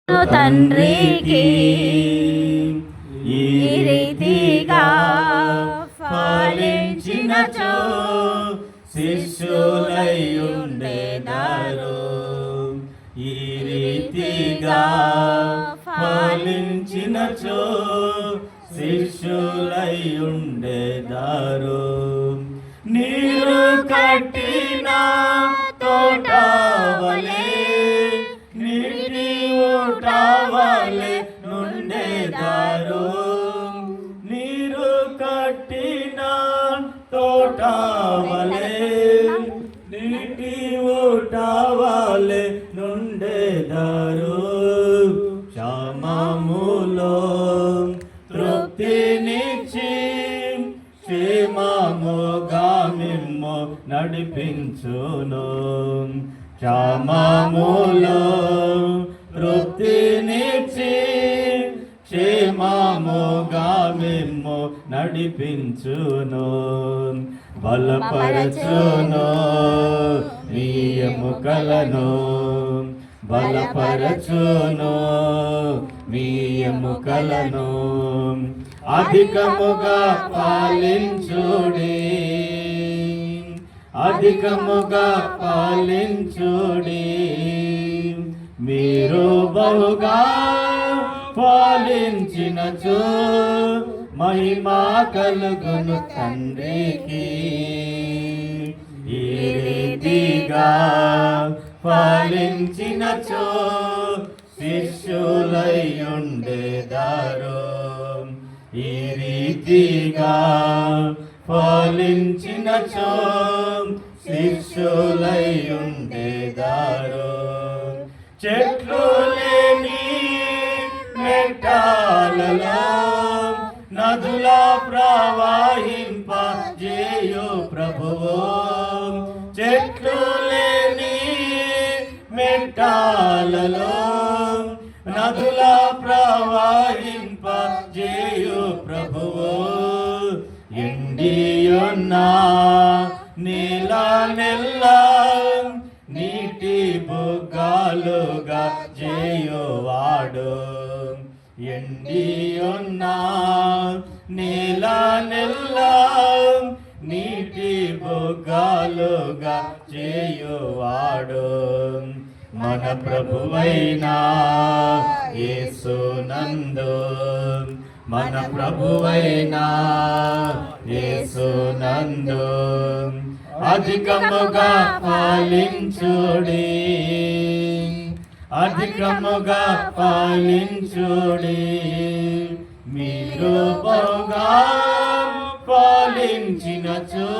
తండ్రికి ఈ రీతిగా ఫలించినచో శిష్యులై ఉండేదారు. ఈ రీతిగా ఫలించినచో శిష్యులై ఉండేదారు. నీరు కట్టిన తోట వలె నీటి ఊట వలె నుండేదారు. నీరు కట్టిన తోట వలె నీటి ఊట వలె నుండేదారు. క్షమములో తృప్తినిచ్చి క్షేమముగా మిమ్ము నడిపించును. క్షమములో తృప్తినిచ్చి క్షేమముగా మిమ్ము నడిపించును. బలపరచును మీ ఎముకలను, బలపరచును మీ ఎముకలను. అధికముగా పాలించుడి, అధికముగా పాలించుడి. మీరు బహుగా పాలించినచో మహిమా కలుగును తండ్రికి. ఈ రీతిగా పాలించినచో శిష్యులై ఉండేదారు. ఈ రీతిగా ఫలించినచో శిష్యులై ఉండేదారు. చెట్లు లేని మెట్టాలలో నదుల ప్రవహింపజేయు ప్రభువు. చెట్లు లేని మెట్టాలలో నదుల ప్రవహింపజేయు ప్రభువు. ఎండియున్న నీల నెల్ల నీటి బుగ్గలుగా చేయువాడు. ఎండియున్న నీల నెల్ల నీటి బుగ్గలుగా చేయువాడు. మన ప్రభువైన యేసునందు, మన ప్రభువైన యేసునందు అధికముగా పాలించుడి, అధికముగా పాలించుడి. మీరు బహుగా పాలించినచో